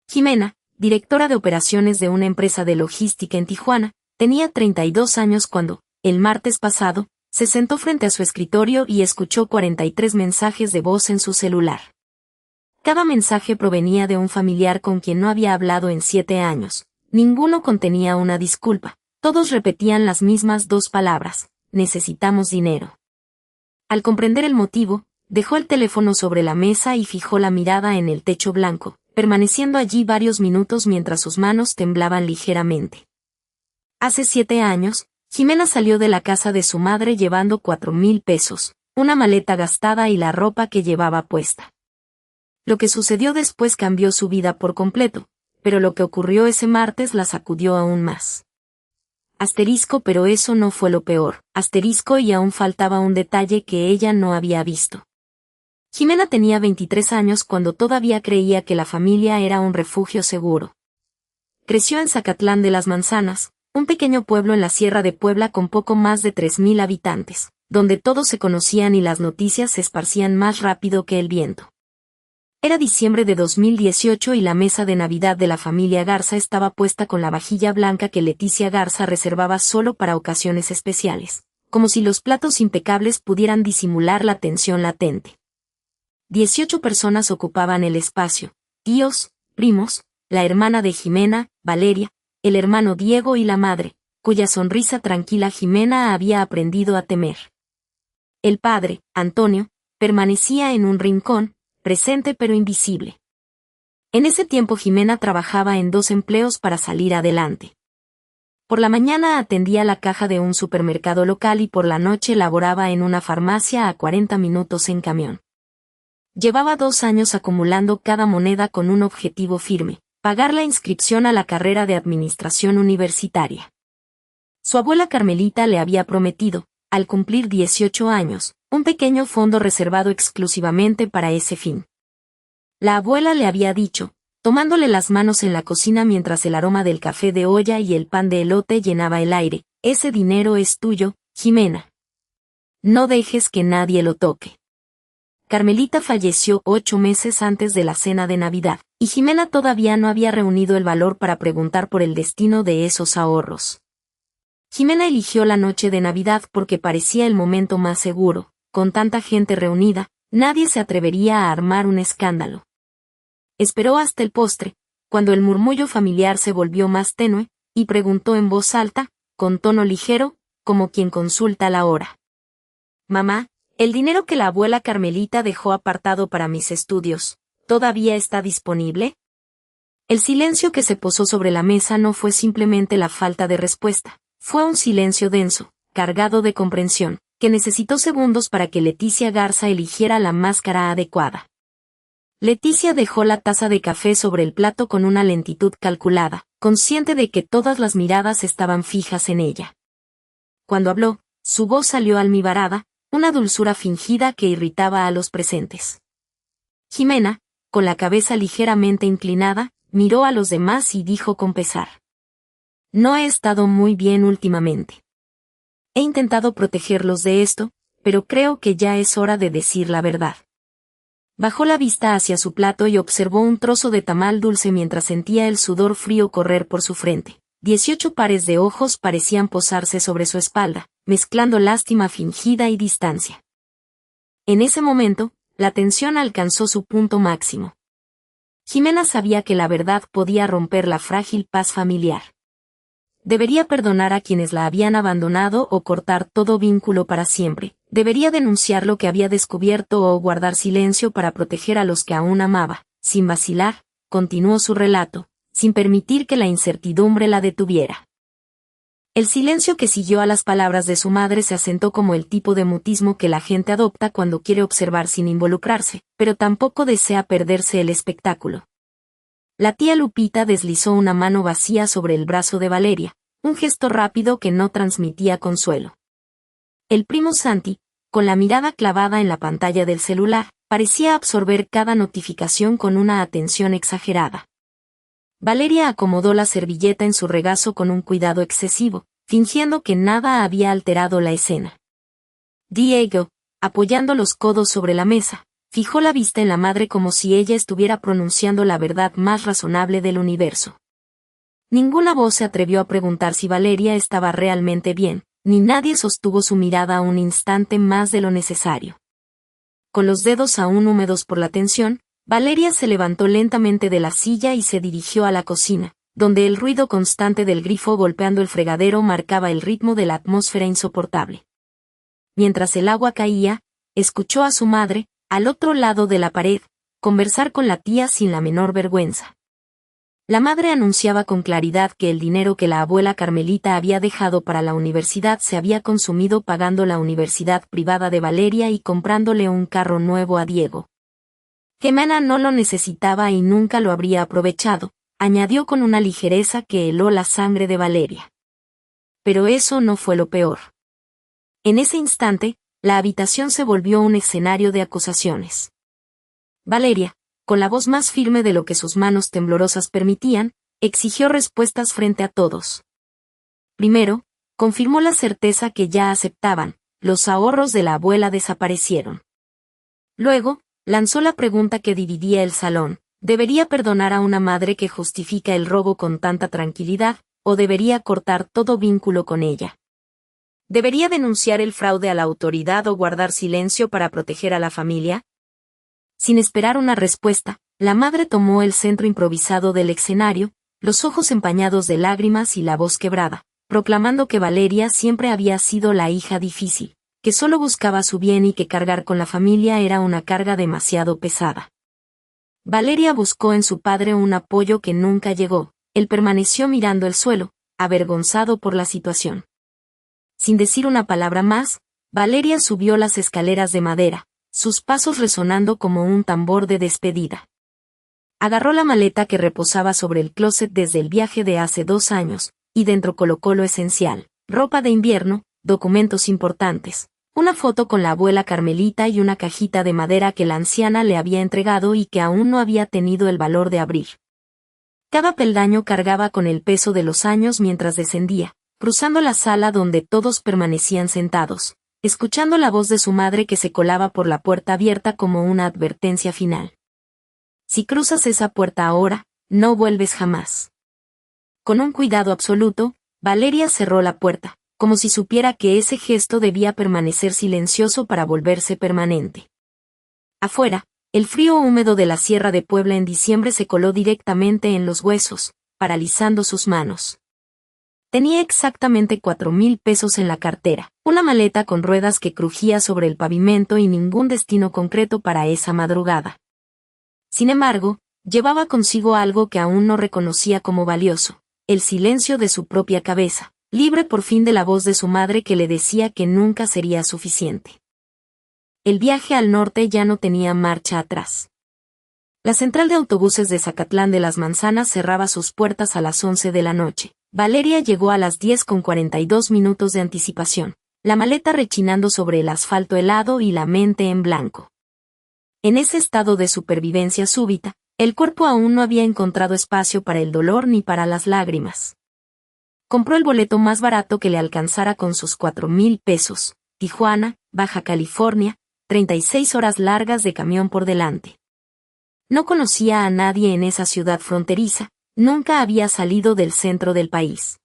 Jimena, directora de operaciones de una empresa de logística en Tijuana, tenía 32 años cuando, el martes pasado, se sentó frente a su escritorio y escuchó 43 mensajes de voz en su celular. Cada mensaje provenía de un familiar con quien no había hablado en 7 años. Ninguno contenía una disculpa. Todos repetían las mismas 2 palabras: necesitamos dinero. Al comprender el motivo, dejó el teléfono sobre la mesa y fijó la mirada en el techo blanco, permaneciendo allí varios minutos mientras sus manos temblaban ligeramente. Hace 7 años, Jimena salió de la casa de su madre llevando 4,000 pesos, una maleta gastada y la ropa que llevaba puesta. Lo que sucedió después cambió su vida por completo, pero lo que ocurrió ese martes la sacudió aún más. Pero eso no fue lo peor. Y aún faltaba un detalle que ella no había visto. Jimena tenía 23 años cuando todavía creía que la familia era un refugio seguro. Creció en Zacatlán de las Manzanas, un pequeño pueblo en la Sierra de Puebla con poco más de 3,000 habitantes, donde todos se conocían y las noticias se esparcían más rápido que el viento. Era diciembre de 2018 y la mesa de Navidad de la familia Garza estaba puesta con la vajilla blanca que Leticia Garza reservaba solo para ocasiones especiales, como si los platos impecables pudieran disimular la tensión latente. 18 personas ocupaban el espacio: tíos, primos, la hermana de Jimena, Valeria, el hermano Diego y la madre, cuya sonrisa tranquila Jimena había aprendido a temer. El padre, Antonio, permanecía en un rincón, presente pero invisible. En ese tiempo Jimena trabajaba en 2 empleos para salir adelante. Por la mañana atendía la caja de un supermercado local y por la noche laboraba en una farmacia a 40 minutos en camión. Llevaba 2 años acumulando cada moneda con un objetivo firme: pagar la inscripción a la carrera de administración universitaria. Su abuela Carmelita le había prometido, al cumplir 18 años, un pequeño fondo reservado exclusivamente para ese fin. La abuela le había dicho, tomándole las manos en la cocina mientras el aroma del café de olla y el pan de elote llenaba el aire: ese dinero es tuyo, Jimena. No dejes que nadie lo toque. Carmelita falleció 8 meses antes de la cena de Navidad, y Jimena todavía no había reunido el valor para preguntar por el destino de esos ahorros. Jimena eligió la noche de Navidad porque parecía el momento más seguro. Con tanta gente reunida, nadie se atrevería a armar un escándalo. Esperó hasta el postre, cuando el murmullo familiar se volvió más tenue, y preguntó en voz alta, con tono ligero, como quien consulta la hora: «Mamá, el dinero que la abuela Carmelita dejó apartado para mis estudios, ¿todavía está disponible?». El silencio que se posó sobre la mesa no fue simplemente la falta de respuesta, fue un silencio denso, cargado de comprensión, que necesitó segundos para que Leticia Garza eligiera la máscara adecuada. Leticia dejó la taza de café sobre el plato con una lentitud calculada, consciente de que todas las miradas estaban fijas en ella. Cuando habló, su voz salió almibarada, una dulzura fingida que irritaba a los presentes. Jimena, con la cabeza ligeramente inclinada, miró a los demás y dijo con pesar: «No he estado muy bien últimamente. He intentado protegerlos de esto, pero creo que ya es hora de decir la verdad». Bajó la vista hacia su plato y observó un trozo de tamal dulce mientras sentía el sudor frío correr por su frente. 18 pares de ojos parecían posarse sobre su espalda, mezclando lástima fingida y distancia. En ese momento, la tensión alcanzó su punto máximo. Jimena sabía que la verdad podía romper la frágil paz familiar. Debería perdonar a quienes la habían abandonado o cortar todo vínculo para siempre. Debería denunciar lo que había descubierto o guardar silencio para proteger a los que aún amaba. Sin vacilar, continuó su relato, sin permitir que la incertidumbre la detuviera. El silencio que siguió a las palabras de su madre se asentó como el tipo de mutismo que la gente adopta cuando quiere observar sin involucrarse, pero tampoco desea perderse el espectáculo. La tía Lupita deslizó una mano vacía sobre el brazo de Valeria, un gesto rápido que no transmitía consuelo. El primo Santi, con la mirada clavada en la pantalla del celular, parecía absorber cada notificación con una atención exagerada. Valeria acomodó la servilleta en su regazo con un cuidado excesivo, fingiendo que nada había alterado la escena. Diego, apoyando los codos sobre la mesa, fijó la vista en la madre como si ella estuviera pronunciando la verdad más razonable del universo. Ninguna voz se atrevió a preguntar si Valeria estaba realmente bien, ni nadie sostuvo su mirada un instante más de lo necesario. Con los dedos aún húmedos por la tensión, Valeria se levantó lentamente de la silla y se dirigió a la cocina, donde el ruido constante del grifo golpeando el fregadero marcaba el ritmo de la atmósfera insoportable. Mientras el agua caía, escuchó a su madre, al otro lado de la pared, conversar con la tía sin la menor vergüenza. La madre anunciaba con claridad que el dinero que la abuela Carmelita había dejado para la universidad se había consumido pagando la universidad privada de Valeria y comprándole un carro nuevo a Diego. Jimena no lo necesitaba y nunca lo habría aprovechado, añadió con una ligereza que heló la sangre de Valeria. Pero eso no fue lo peor. En ese instante, la habitación se volvió un escenario de acusaciones. Valeria, con la voz más firme de lo que sus manos temblorosas permitían, exigió respuestas frente a todos. Primero, confirmó la certeza que ya aceptaban: los ahorros de la abuela desaparecieron. Luego, lanzó la pregunta que dividía el salón: ¿debería perdonar a una madre que justifica el robo con tanta tranquilidad, o debería cortar todo vínculo con ella? ¿Debería denunciar el fraude a la autoridad o guardar silencio para proteger a la familia? Sin esperar una respuesta, la madre tomó el centro improvisado del escenario, los ojos empañados de lágrimas y la voz quebrada, proclamando que Valeria siempre había sido la hija difícil, que solo buscaba su bien y que cargar con la familia era una carga demasiado pesada. Valeria buscó en su padre un apoyo que nunca llegó. Él permaneció mirando el suelo, avergonzado por la situación. Sin decir una palabra más, Valeria subió las escaleras de madera, sus pasos resonando como un tambor de despedida. Agarró la maleta que reposaba sobre el closet desde el viaje de hace 2 años, y dentro colocó lo esencial: ropa de invierno, documentos importantes, una foto con la abuela Carmelita y una cajita de madera que la anciana le había entregado y que aún no había tenido el valor de abrir. Cada peldaño cargaba con el peso de los años mientras descendía, cruzando la sala donde todos permanecían sentados, escuchando la voz de su madre que se colaba por la puerta abierta como una advertencia final. Si cruzas esa puerta ahora, no vuelves jamás. Con un cuidado absoluto, Valeria cerró la puerta, como si supiera que ese gesto debía permanecer silencioso para volverse permanente. Afuera, el frío húmedo de la Sierra de Puebla en diciembre se coló directamente en los huesos, paralizando sus manos. Tenía exactamente 4,000 pesos en la cartera, una maleta con ruedas que crujía sobre el pavimento y ningún destino concreto para esa madrugada. Sin embargo, llevaba consigo algo que aún no reconocía como valioso: el silencio de su propia cabeza, libre por fin de la voz de su madre que le decía que nunca sería suficiente. El viaje al norte ya no tenía marcha atrás. La central de autobuses de Zacatlán de las Manzanas cerraba sus puertas a las 11 de la noche. Valeria llegó a las 10 con 42 minutos de anticipación, la maleta rechinando sobre el asfalto helado y la mente en blanco. En ese estado de supervivencia súbita, el cuerpo aún no había encontrado espacio para el dolor ni para las lágrimas. Compró el boleto más barato que le alcanzara con sus 4,000 pesos, Tijuana, Baja California, 36 horas largas de camión por delante. No conocía a nadie en esa ciudad fronteriza, nunca había salido del centro del país.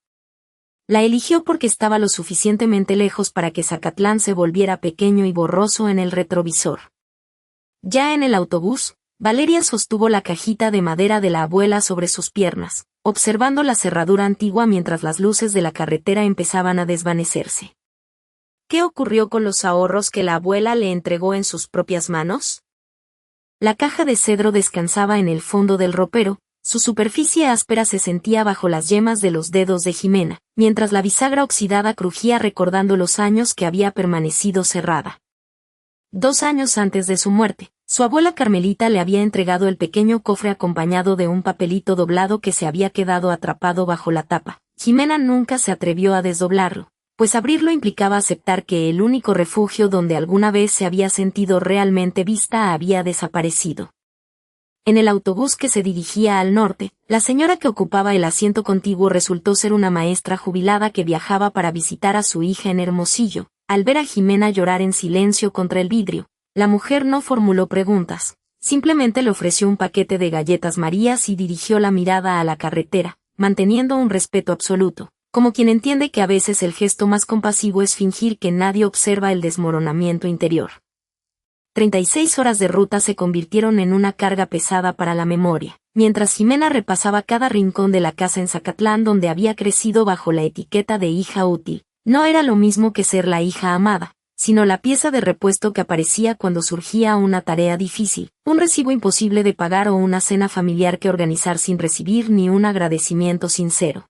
La eligió porque estaba lo suficientemente lejos para que Zacatlán se volviera pequeño y borroso en el retrovisor. Ya en el autobús, Valeria sostuvo la cajita de madera de la abuela sobre sus piernas, observando la cerradura antigua mientras las luces de la carretera empezaban a desvanecerse. ¿Qué ocurrió con los ahorros que la abuela le entregó en sus propias manos? La caja de cedro descansaba en el fondo del ropero. Su superficie áspera se sentía bajo las yemas de los dedos de Jimena, mientras la bisagra oxidada crujía recordando los años que había permanecido cerrada. 2 años antes de su muerte, su abuela Carmelita le había entregado el pequeño cofre acompañado de un papelito doblado que se había quedado atrapado bajo la tapa. Jimena nunca se atrevió a desdoblarlo, pues abrirlo implicaba aceptar que el único refugio donde alguna vez se había sentido realmente vista había desaparecido. En el autobús que se dirigía al norte, la señora que ocupaba el asiento contiguo resultó ser una maestra jubilada que viajaba para visitar a su hija en Hermosillo. Al ver a Jimena llorar en silencio contra el vidrio, La mujer no formuló preguntas, simplemente le ofreció un paquete de galletas Marías y dirigió la mirada a la carretera, manteniendo un respeto absoluto, como quien entiende que a veces el gesto más compasivo es fingir que nadie observa el desmoronamiento interior. 36 horas de ruta se convirtieron en una carga pesada para la memoria, mientras Jimena repasaba cada rincón de la casa en Zacatlán donde había crecido bajo la etiqueta de hija útil. No era lo mismo que ser la hija amada, sino la pieza de repuesto que aparecía cuando surgía una tarea difícil, un recibo imposible de pagar o una cena familiar que organizar sin recibir ni un agradecimiento sincero.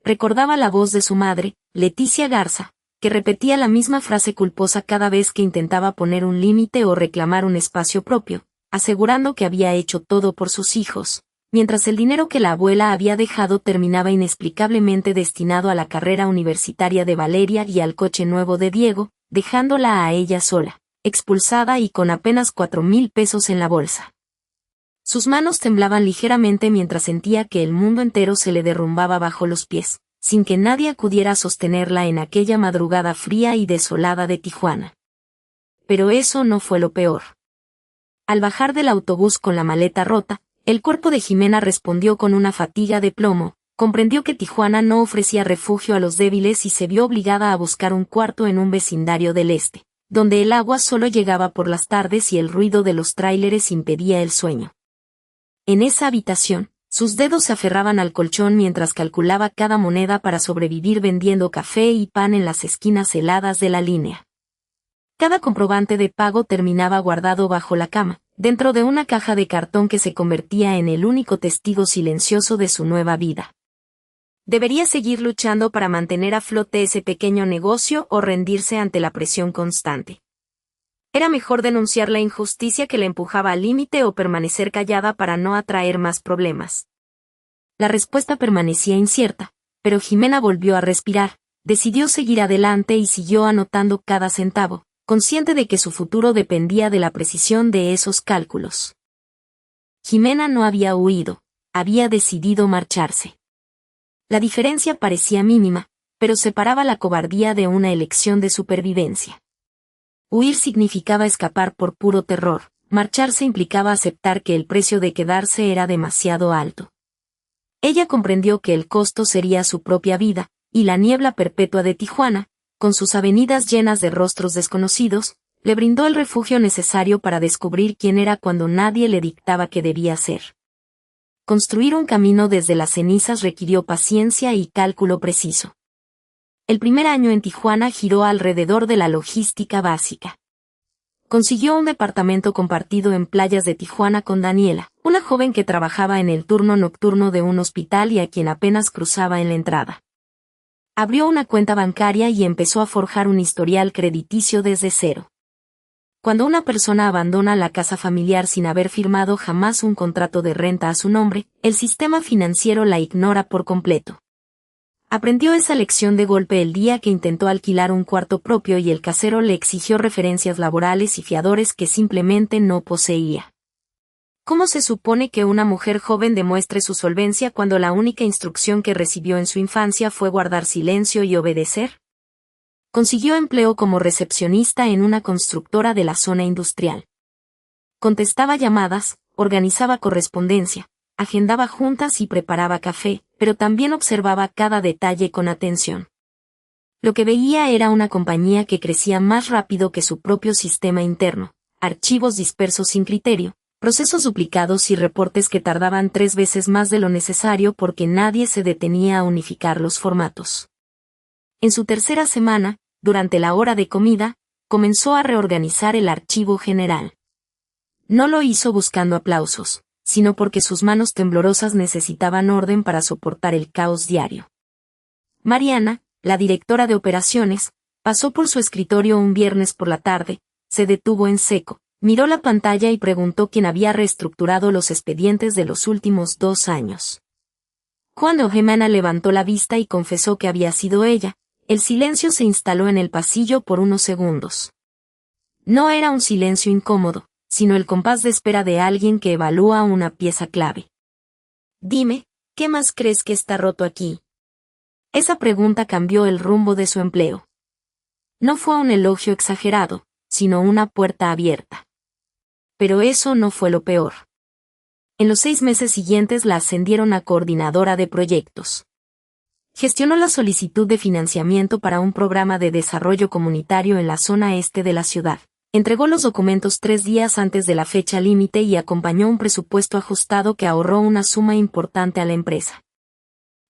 Recordaba la voz de su madre, Leticia Garza, que repetía la misma frase culposa cada vez que intentaba poner un límite o reclamar un espacio propio, asegurando que había hecho todo por sus hijos, mientras el dinero que la abuela había dejado terminaba inexplicablemente destinado a la carrera universitaria de Valeria y al coche nuevo de Diego, dejándola a ella sola, expulsada y con apenas 4,000 pesos en la bolsa. Sus manos temblaban ligeramente mientras sentía que el mundo entero se le derrumbaba bajo los pies, sin que nadie acudiera a sostenerla en aquella madrugada fría y desolada de Tijuana. Pero eso no fue lo peor. Al bajar del autobús con la maleta rota, el cuerpo de Jimena respondió con una fatiga de plomo, comprendió que Tijuana no ofrecía refugio a los débiles y se vio obligada a buscar un cuarto en un vecindario del este, donde el agua solo llegaba por las tardes y el ruido de los tráileres impedía el sueño. En esa habitación, sus dedos se aferraban al colchón mientras calculaba cada moneda para sobrevivir vendiendo café y pan en las esquinas heladas de la línea. Cada comprobante de pago terminaba guardado bajo la cama, dentro de una caja de cartón que se convertía en el único testigo silencioso de su nueva vida. ¿Debería seguir luchando para mantener a flote ese pequeño negocio o rendirse ante la presión constante? ¿Era mejor denunciar la injusticia que la empujaba al límite o permanecer callada para no atraer más problemas? La respuesta permanecía incierta, pero Jimena volvió a respirar, decidió seguir adelante y siguió anotando cada centavo, consciente de que su futuro dependía de la precisión de esos cálculos. Jimena no había huido, había decidido marcharse. La diferencia parecía mínima, pero separaba la cobardía de una elección de supervivencia. Huir significaba escapar por puro terror, marcharse implicaba aceptar que el precio de quedarse era demasiado alto. Ella comprendió que el costo sería su propia vida, y la niebla perpetua de Tijuana, con sus avenidas llenas de rostros desconocidos, le brindó el refugio necesario para descubrir quién era cuando nadie le dictaba qué debía hacer. Construir un camino desde las cenizas requirió paciencia y cálculo preciso. El primer año en Tijuana giró alrededor de la logística básica. Consiguió un departamento compartido en playas de Tijuana con Daniela, una joven que trabajaba en el turno nocturno de un hospital y a quien apenas cruzaba en la entrada. Abrió una cuenta bancaria y empezó a forjar un historial crediticio desde cero. Cuando una persona abandona la casa familiar sin haber firmado jamás un contrato de renta a su nombre, el sistema financiero la ignora por completo. Aprendió esa lección de golpe el día que intentó alquilar un cuarto propio y el casero le exigió referencias laborales y fiadores que simplemente no poseía. ¿Cómo se supone que una mujer joven demuestre su solvencia cuando la única instrucción que recibió en su infancia fue guardar silencio y obedecer? Consiguió empleo como recepcionista en una constructora de la zona industrial. Contestaba llamadas, organizaba correspondencia, agendaba juntas y preparaba café, pero también observaba cada detalle con atención. Lo que veía era una compañía que crecía más rápido que su propio sistema interno, archivos dispersos sin criterio, procesos duplicados y reportes que tardaban 3 veces más de lo necesario porque nadie se detenía a unificar los formatos. En su tercera semana, durante la hora de comida, comenzó a reorganizar el archivo general. No lo hizo buscando aplausos, sino porque sus manos temblorosas necesitaban orden para soportar el caos diario. Mariana, la directora de operaciones, pasó por su escritorio un viernes por la tarde, se detuvo en seco, miró la pantalla y preguntó quién había reestructurado los expedientes de los últimos 2 años. Cuando Jimena levantó la vista y confesó que había sido ella, el silencio se instaló en el pasillo por unos segundos. No era un silencio incómodo, sino el compás de espera de alguien que evalúa una pieza clave. Dime, ¿qué más crees que está roto aquí? Esa pregunta cambió el rumbo de su empleo. No fue un elogio exagerado, sino una puerta abierta. Pero eso no fue lo peor. En los 6 meses siguientes la ascendieron a coordinadora de proyectos. Gestionó la solicitud de financiamiento para un programa de desarrollo comunitario en la zona este de la ciudad. Entregó los documentos 3 días antes de la fecha límite y acompañó un presupuesto ajustado que ahorró una suma importante a la empresa.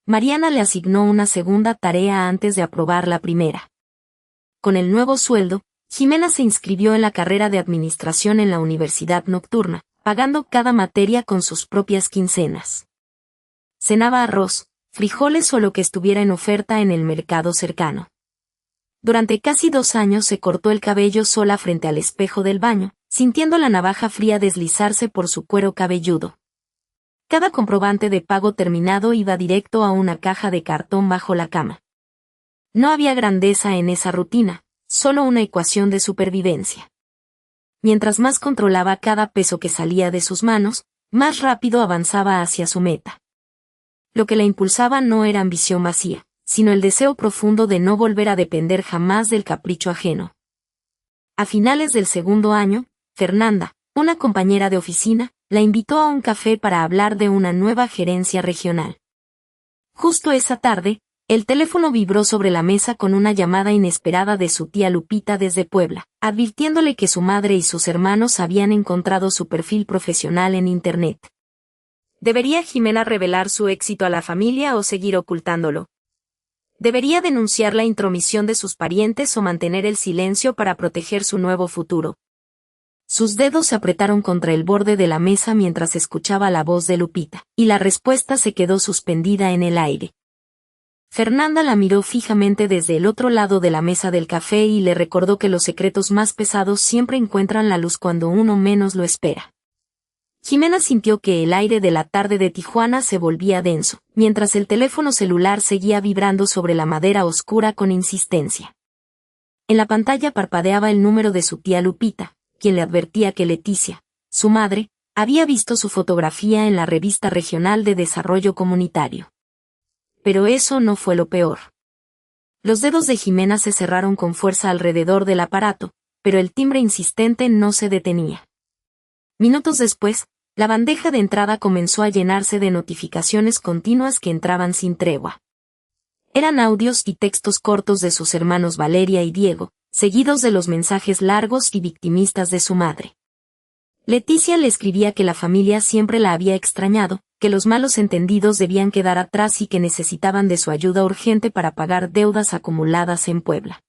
Mariana le asignó una segunda tarea antes de aprobar la primera. Con el nuevo sueldo, Jimena se inscribió en la carrera de administración en la Universidad Nocturna, pagando cada materia con sus propias quincenas. Cenaba arroz, frijoles o lo que estuviera en oferta en el mercado cercano. Durante casi 2 años se cortó el cabello sola frente al espejo del baño, sintiendo la navaja fría deslizarse por su cuero cabelludo. Cada comprobante de pago terminado iba directo a una caja de cartón bajo la cama. No había grandeza en esa rutina, solo una ecuación de supervivencia. Mientras más controlaba cada peso que salía de sus manos, más rápido avanzaba hacia su meta. Lo que la impulsaba no era ambición vacía, sino el deseo profundo de no volver a depender jamás del capricho ajeno. A finales del segundo año, Fernanda, una compañera de oficina, la invitó a un café para hablar de una nueva gerencia regional. Justo esa tarde, el teléfono vibró sobre la mesa con una llamada inesperada de su tía Lupita desde Puebla, advirtiéndole que su madre y sus hermanos habían encontrado su perfil profesional en Internet. ¿Debería Jimena revelar su éxito a la familia o seguir ocultándolo? ¿Debería denunciar la intromisión de sus parientes o mantener el silencio para proteger su nuevo futuro? Sus dedos se apretaron contra el borde de la mesa mientras escuchaba la voz de Lupita, y la respuesta se quedó suspendida en el aire. Fernanda la miró fijamente desde el otro lado de la mesa del café y le recordó que los secretos más pesados siempre encuentran la luz cuando uno menos lo espera. Jimena sintió que el aire de la tarde de Tijuana se volvía denso, mientras el teléfono celular seguía vibrando sobre la madera oscura con insistencia. En la pantalla parpadeaba el número de su tía Lupita, quien le advertía que Leticia, su madre, había visto su fotografía en la revista regional de desarrollo comunitario. Pero eso no fue lo peor. Los dedos de Jimena se cerraron con fuerza alrededor del aparato, pero el timbre insistente no se detenía. Minutos después, la bandeja de entrada comenzó a llenarse de notificaciones continuas que entraban sin tregua. Eran audios y textos cortos de sus hermanos Valeria y Diego, seguidos de los mensajes largos y victimistas de su madre. Leticia le escribía que la familia siempre la había extrañado, que los malos entendidos debían quedar atrás y que necesitaban de su ayuda urgente para pagar deudas acumuladas en Puebla.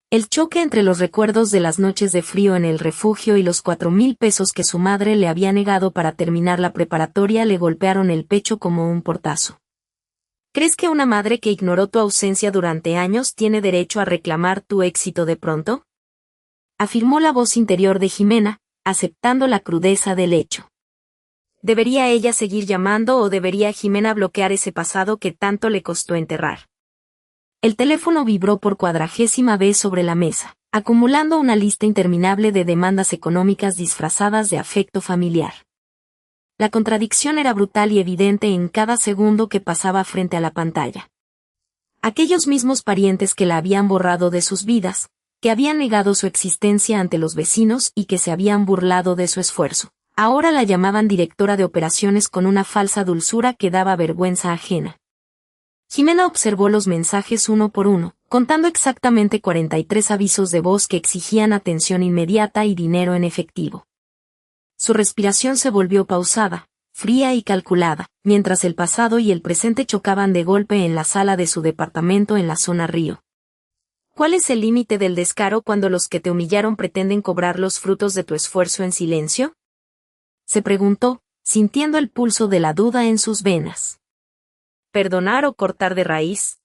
El choque entre los recuerdos de las noches de frío en el refugio y los 4,000 pesos que su madre le había negado para terminar la preparatoria le golpearon el pecho como un portazo. ¿Crees que una madre que ignoró tu ausencia durante años tiene derecho a reclamar tu éxito de pronto? Afirmó la voz interior de Jimena, aceptando la crudeza del hecho. ¿Debería ella seguir llamando o debería Jimena bloquear ese pasado que tanto le costó enterrar? El teléfono vibró por 40ª vez sobre la mesa, acumulando una lista interminable de demandas económicas disfrazadas de afecto familiar. La contradicción era brutal y evidente en cada segundo que pasaba frente a la pantalla. Aquellos mismos parientes que la habían borrado de sus vidas, que habían negado su existencia ante los vecinos y que se habían burlado de su esfuerzo, ahora la llamaban directora de operaciones con una falsa dulzura que daba vergüenza ajena. Jimena observó los mensajes uno por uno, contando exactamente 43 avisos de voz que exigían atención inmediata y dinero en efectivo. Su respiración se volvió pausada, fría y calculada, mientras el pasado y el presente chocaban de golpe en la sala de su departamento en la zona Río. ¿Cuál es el límite del descaro cuando los que te humillaron pretenden cobrar los frutos de tu esfuerzo en silencio? Se preguntó, sintiendo el pulso de la duda en sus venas. ¿Perdonar o cortar de raíz?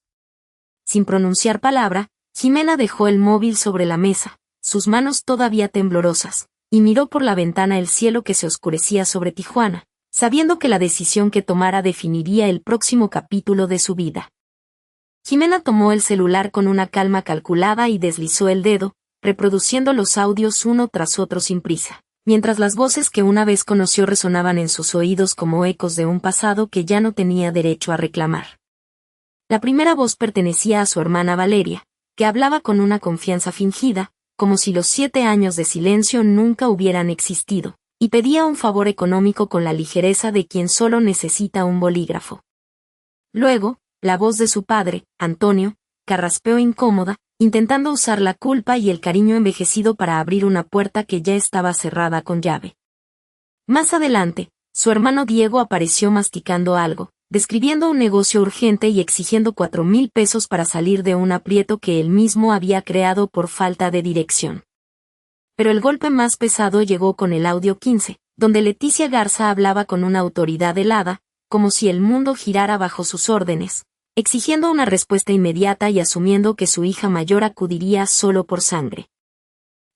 Sin pronunciar palabra, Jimena dejó el móvil sobre la mesa, sus manos todavía temblorosas, y miró por la ventana el cielo que se oscurecía sobre Tijuana, sabiendo que la decisión que tomara definiría el próximo capítulo de su vida. Jimena tomó el celular con una calma calculada y deslizó el dedo, reproduciendo los audios uno tras otro sin prisa, mientras las voces que una vez conoció resonaban en sus oídos como ecos de un pasado que ya no tenía derecho a reclamar. La primera voz pertenecía a su hermana Valeria, que hablaba con una confianza fingida, como si los 7 años de silencio nunca hubieran existido, y pedía un favor económico con la ligereza de quien solo necesita un bolígrafo. Luego, la voz de su padre, Antonio, carraspeó incómoda, intentando usar la culpa y el cariño envejecido para abrir una puerta que ya estaba cerrada con llave. Más adelante, su hermano Diego apareció masticando algo, describiendo un negocio urgente y exigiendo 4,000 pesos para salir de un aprieto que él mismo había creado por falta de dirección. Pero el golpe más pesado llegó con el audio 15, donde Leticia Garza hablaba con una autoridad helada, como si el mundo girara bajo sus órdenes, exigiendo una respuesta inmediata y asumiendo que su hija mayor acudiría solo por sangre.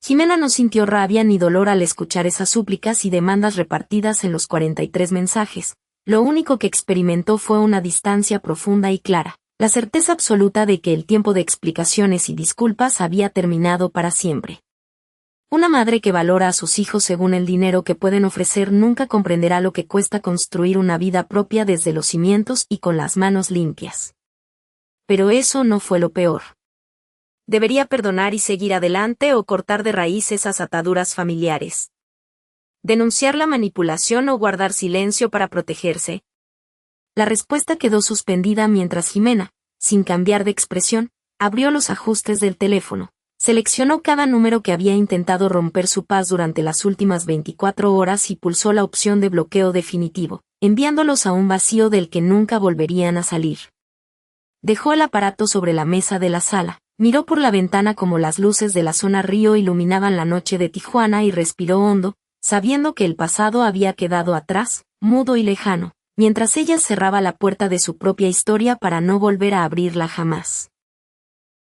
Jimena no sintió rabia ni dolor al escuchar esas súplicas y demandas repartidas en los 43 mensajes. Lo único que experimentó fue una distancia profunda y clara, la certeza absoluta de que el tiempo de explicaciones y disculpas había terminado para siempre. Una madre que valora a sus hijos según el dinero que pueden ofrecer nunca comprenderá lo que cuesta construir una vida propia desde los cimientos y con las manos limpias. Pero eso no fue lo peor. ¿Debería perdonar y seguir adelante o cortar de raíz esas ataduras familiares? ¿Denunciar la manipulación o guardar silencio para protegerse? La respuesta quedó suspendida mientras Jimena, sin cambiar de expresión, abrió los ajustes del teléfono. Seleccionó cada número que había intentado romper su paz durante las últimas 24 horas y pulsó la opción de bloqueo definitivo, enviándolos a un vacío del que nunca volverían a salir. Dejó el aparato sobre la mesa de la sala, miró por la ventana como las luces de la zona río iluminaban la noche de Tijuana y respiró hondo, sabiendo que el pasado había quedado atrás, mudo y lejano, mientras ella cerraba la puerta de su propia historia para no volver a abrirla jamás.